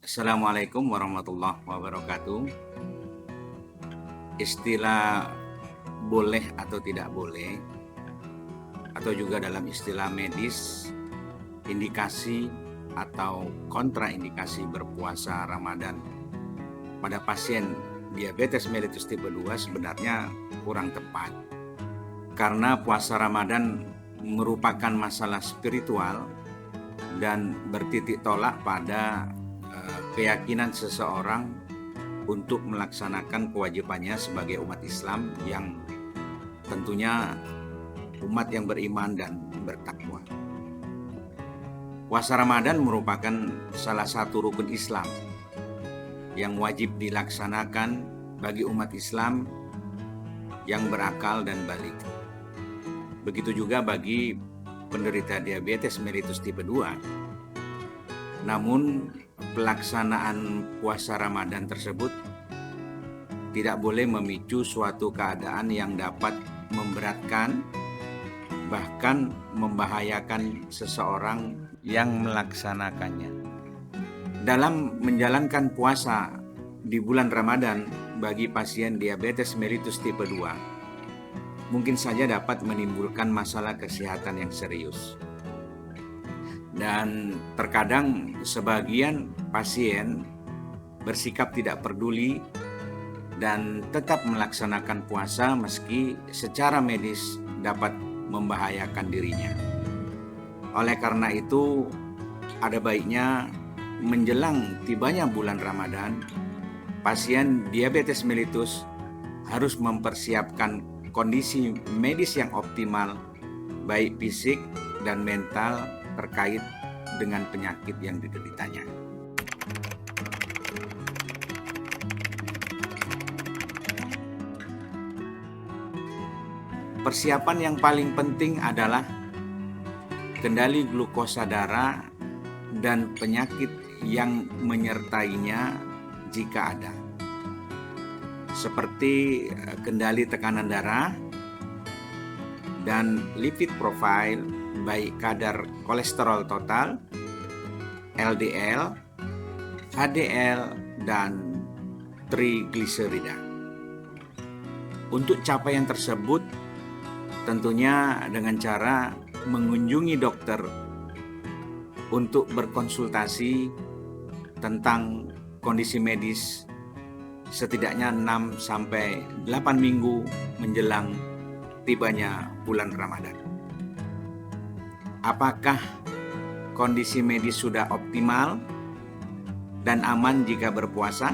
Assalamualaikum warahmatullahi wabarakatuh. Istilah boleh atau tidak boleh, atau juga dalam istilah medis, indikasi atau kontraindikasi berpuasa Ramadan pada pasien diabetes mellitus tipe 2 sebenarnya kurang tepat. Karena puasa Ramadan merupakan masalah spiritual dan bertitik tolak pada keyakinan seseorang untuk melaksanakan kewajibannya sebagai umat Islam yang tentunya umat yang beriman dan bertakwa. Puasa Ramadan merupakan salah satu rukun Islam yang wajib dilaksanakan bagi umat Islam yang berakal dan balik. Begitu juga bagi penderita diabetes mellitus tipe 2. Namun pelaksanaan puasa Ramadan tersebut tidak boleh memicu suatu keadaan yang dapat memberatkan, bahkan membahayakan seseorang yang melaksanakannya. Dalam menjalankan puasa di bulan Ramadan bagi pasien diabetes mellitus tipe 2, mungkin saja dapat menimbulkan masalah kesehatan yang serius. Dan terkadang sebagian pasien bersikap tidak peduli dan tetap melaksanakan puasa meski secara medis dapat membahayakan dirinya. Oleh karena itu, ada baiknya menjelang tibanya bulan Ramadan, pasien diabetes mellitus harus mempersiapkan kondisi medis yang optimal, baik fisik dan mental terkait dengan penyakit yang dideritanya. Persiapan yang paling penting adalah kendali glukosa darah dan penyakit yang menyertainya jika ada, seperti kendali tekanan darah dan lipid profile, baik kadar kolesterol total, LDL, HDL, dan trigliserida. Untuk capaian tersebut, tentunya dengan cara mengunjungi dokter untuk berkonsultasi tentang kondisi medis setidaknya 6-8 minggu menjelang tibanya bulan Ramadan. Apakah kondisi medis sudah optimal dan aman jika berpuasa?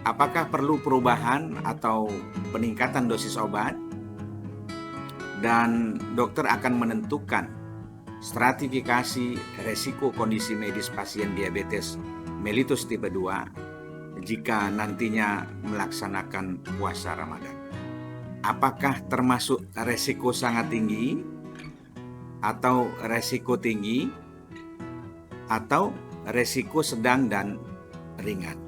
Apakah perlu perubahan atau peningkatan dosis obat? Dan dokter akan menentukan stratifikasi resiko kondisi medis pasien diabetes mellitus tipe 2 jika nantinya melaksanakan puasa Ramadan. Apakah termasuk resiko sangat tinggi, atau resiko tinggi, atau resiko sedang dan ringan?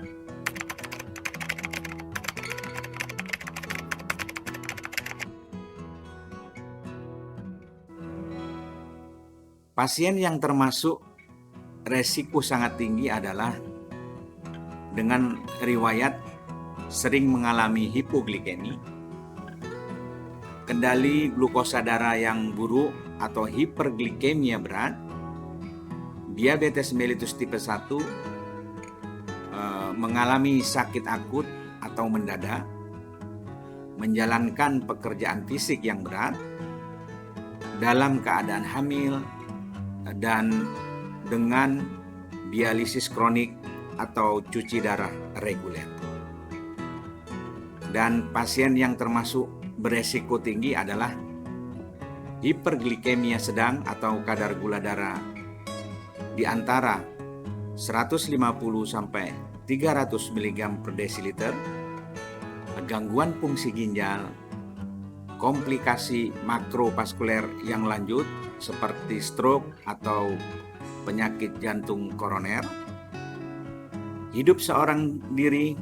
Pasien yang termasuk resiko sangat tinggi adalah dengan riwayat sering mengalami hipoglikemi, kendali glukosa darah yang buruk atau hiperglikemia berat, diabetes mellitus tipe 1, mengalami sakit akut atau mendadak, menjalankan pekerjaan fisik yang berat, dalam keadaan hamil, dan dengan dialisis kronik atau cuci darah reguler. Dan pasien yang termasuk beresiko tinggi adalah hiperglikemia sedang atau kadar gula darah di antara 150 sampai 300 mg per desiliter, gangguan fungsi ginjal, komplikasi makrovaskuler yang lanjut seperti stroke atau penyakit jantung koroner, hidup seorang diri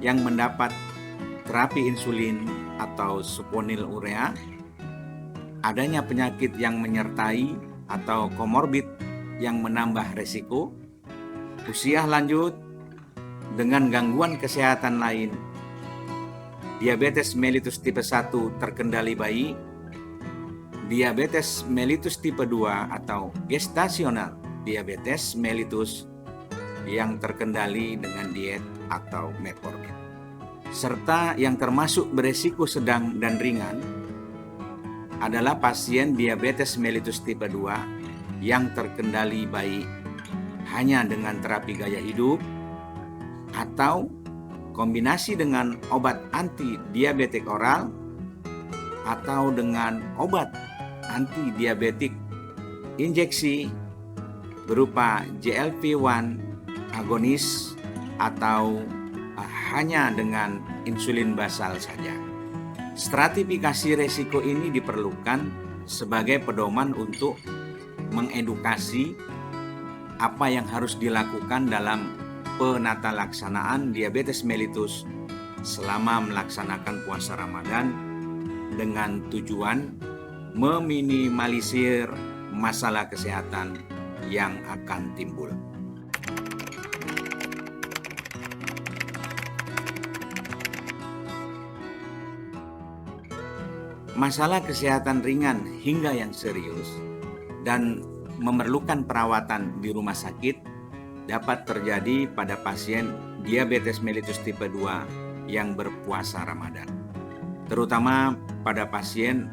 yang mendapat terapi insulin atau sulfonylurea, adanya penyakit yang menyertai atau komorbid yang menambah resiko, usia lanjut dengan gangguan kesehatan lain, diabetes mellitus tipe 1 terkendali baik, diabetes mellitus tipe 2 atau gestasional diabetes mellitus yang terkendali dengan diet atau metformin, serta yang termasuk beresiko sedang dan ringan adalah pasien diabetes mellitus tipe 2 yang terkendali baik hanya dengan terapi gaya hidup atau kombinasi dengan obat anti diabetik oral atau dengan obat anti diabetik injeksi berupa GLP-1 agonis atau hanya dengan insulin basal saja. Stratifikasi resiko ini diperlukan sebagai pedoman untuk mengedukasi apa yang harus dilakukan dalam penata laksanaan diabetes mellitus selama melaksanakan puasa Ramadan dengan tujuan meminimalisir masalah kesehatan yang akan timbul. Masalah kesehatan ringan hingga yang serius dan memerlukan perawatan di rumah sakit dapat terjadi pada pasien diabetes mellitus tipe 2 yang berpuasa Ramadan, terutama pada pasien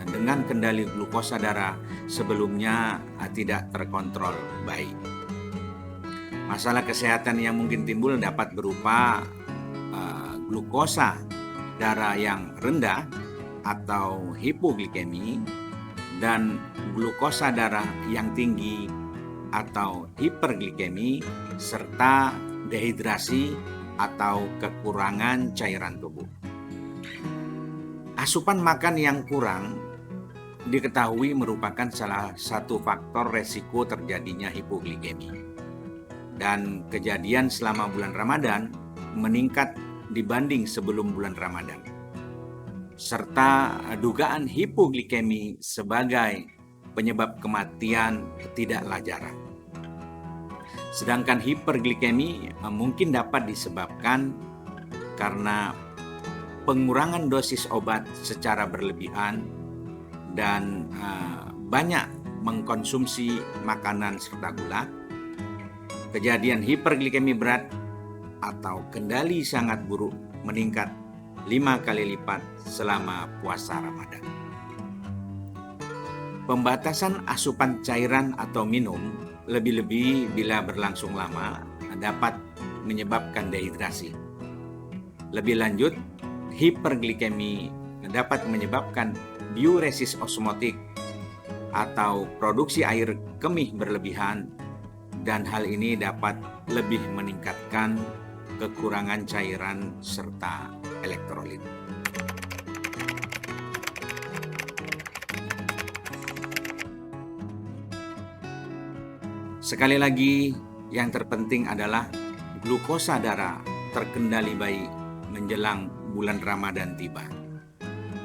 dengan kendali glukosa darah sebelumnya tidak terkontrol baik. Masalah kesehatan yang mungkin timbul dapat berupa glukosa darah yang rendah atau hipoglikemi dan glukosa darah yang tinggi atau hiperglikemi serta dehidrasi atau kekurangan cairan tubuh. Asupan makan yang kurang diketahui merupakan salah satu faktor resiko terjadinya hipoglikemi. Dan kejadian selama bulan Ramadan meningkat dibanding sebelum bulan Ramadan. Serta dugaan hipoglikemi sebagai penyebab kematian tidaklah jarang. Sedangkan hiperglikemi mungkin dapat disebabkan karena pengurangan dosis obat secara berlebihan dan banyak mengkonsumsi makanan serta gula. Kejadian hiperglikemi berat atau kendali sangat buruk meningkat 5 kali lipat selama puasa Ramadan. Pembatasan asupan cairan atau minum lebih-lebih bila berlangsung lama dapat menyebabkan dehidrasi. Lebih lanjut, hiperglikemi dapat menyebabkan diuresis osmotik atau produksi air kemih berlebihan, dan hal ini dapat lebih meningkatkan kekurangan cairan serta elektrolit. Sekali lagi, yang terpenting adalah glukosa darah terkendali baik menjelang bulan Ramadan tiba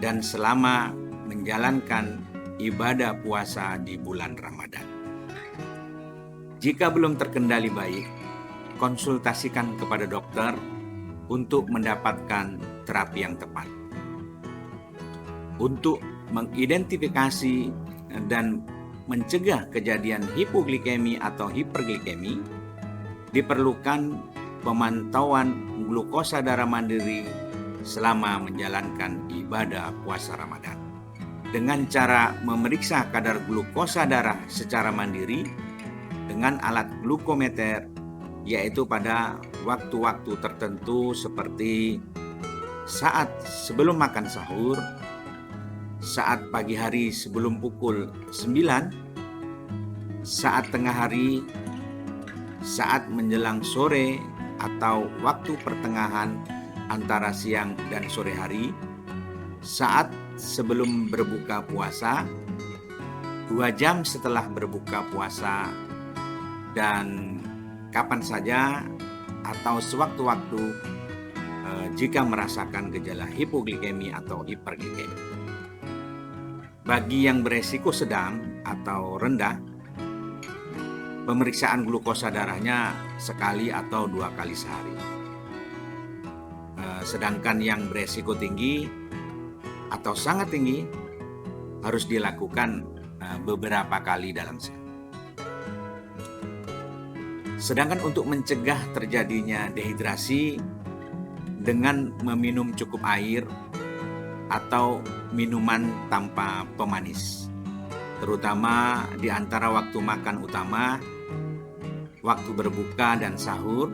dan selama menjalankan ibadah puasa di bulan Ramadan. Jika belum terkendali baik, konsultasikan kepada dokter untuk mendapatkan terapi yang tepat. Untuk mengidentifikasi dan mencegah kejadian hipoglikemi atau hiperglikemi, diperlukan pemantauan glukosa darah mandiri selama menjalankan ibadah puasa Ramadan. Dengan cara memeriksa kadar glukosa darah secara mandiri dengan alat glukometer, yaitu pada waktu-waktu tertentu seperti saat sebelum makan sahur, saat pagi hari sebelum pukul 9, saat tengah hari, saat menjelang sore atau waktu pertengahan antara siang dan sore hari, saat sebelum berbuka puasa, 2 jam setelah berbuka puasa, dan kapan saja atau sewaktu-waktu jika merasakan gejala hipoglikemi atau hiperglikemi. Bagi yang beresiko sedang atau rendah, pemeriksaan glukosa darahnya sekali atau 2 kali sehari. Sedangkan yang beresiko tinggi atau sangat tinggi harus dilakukan beberapa kali dalam sehari. Sedangkan untuk mencegah terjadinya dehidrasi dengan meminum cukup air atau minuman tanpa pemanis, terutama di antara waktu makan utama, waktu berbuka dan sahur,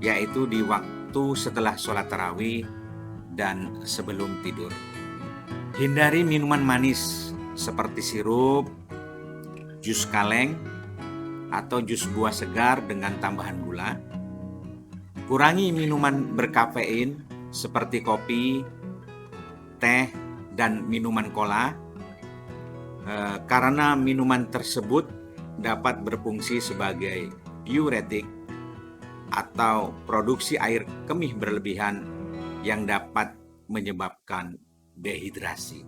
yaitu di waktu setelah sholat tarawih dan sebelum tidur. Hindari minuman manis seperti sirup, jus kaleng, atau jus buah segar dengan tambahan gula. Kurangi minuman berkafein seperti kopi, teh, dan minuman kola, karena minuman tersebut dapat berfungsi sebagai diuretik atau produksi air kemih berlebihan yang dapat menyebabkan dehidrasi.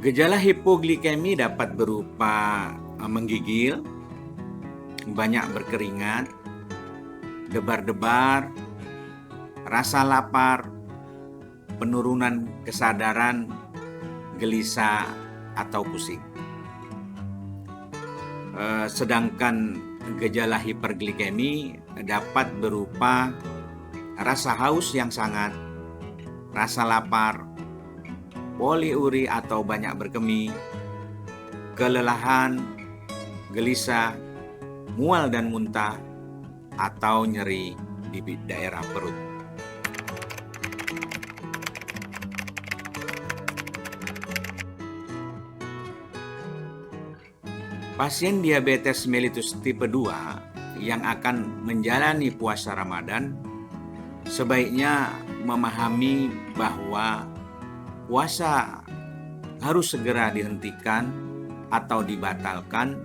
Gejala hipoglikemi dapat berupa menggigil, banyak berkeringat, debar-debar, rasa lapar, penurunan kesadaran, gelisah, atau pusing. Sedangkan gejala hiperglikemi dapat berupa rasa haus yang sangat, rasa lapar, poliuri atau banyak berkemih, kelelahan, gelisah, mual dan muntah, atau nyeri di daerah perut. Pasien diabetes mellitus tipe 2 yang akan menjalani puasa Ramadan sebaiknya memahami bahwa puasa harus segera dihentikan atau dibatalkan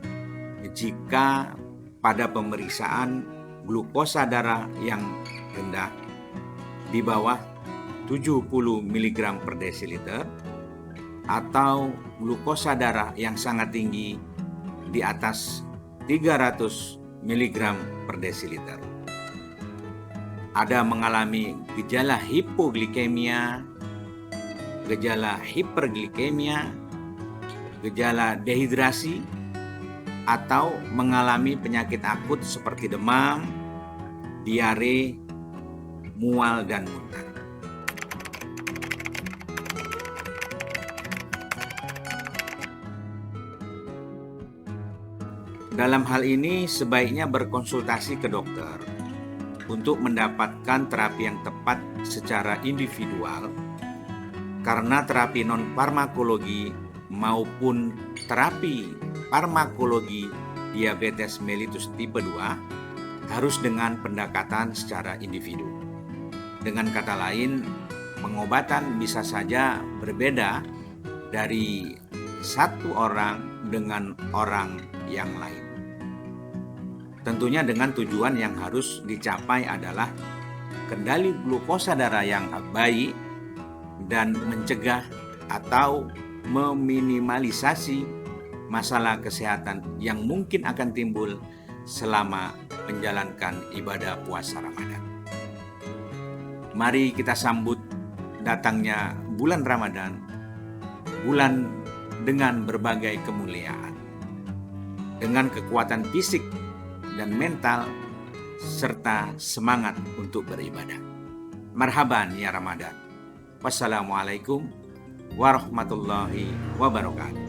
jika pada pemeriksaan glukosa darah yang rendah di bawah 70 mg per desiliter atau glukosa darah yang sangat tinggi di atas 300 mg per desiliter. Ada mengalami gejala hipoglikemia, gejala hiperglikemia, gejala dehidrasi, atau mengalami penyakit akut seperti demam, diare, mual, dan muntah. Dalam hal ini sebaiknya berkonsultasi ke dokter untuk mendapatkan terapi yang tepat secara individual, karena terapi non-farmakologi maupun terapi farmakologi diabetes mellitus tipe 2 harus dengan pendekatan secara individu. Dengan kata lain, pengobatan bisa saja berbeda dari satu orang dengan orang yang lain. Tentunya dengan tujuan yang harus dicapai adalah kendali glukosa darah yang baik dan mencegah atau meminimalisasi masalah kesehatan yang mungkin akan timbul selama menjalankan ibadah puasa Ramadan. Mari kita sambut datangnya bulan Ramadan, bulan dengan berbagai kemuliaan, dengan kekuatan fisik dan mental, serta semangat untuk beribadah. Marhaban ya Ramadan. Wassalamualaikum warahmatullahi wabarakatuh.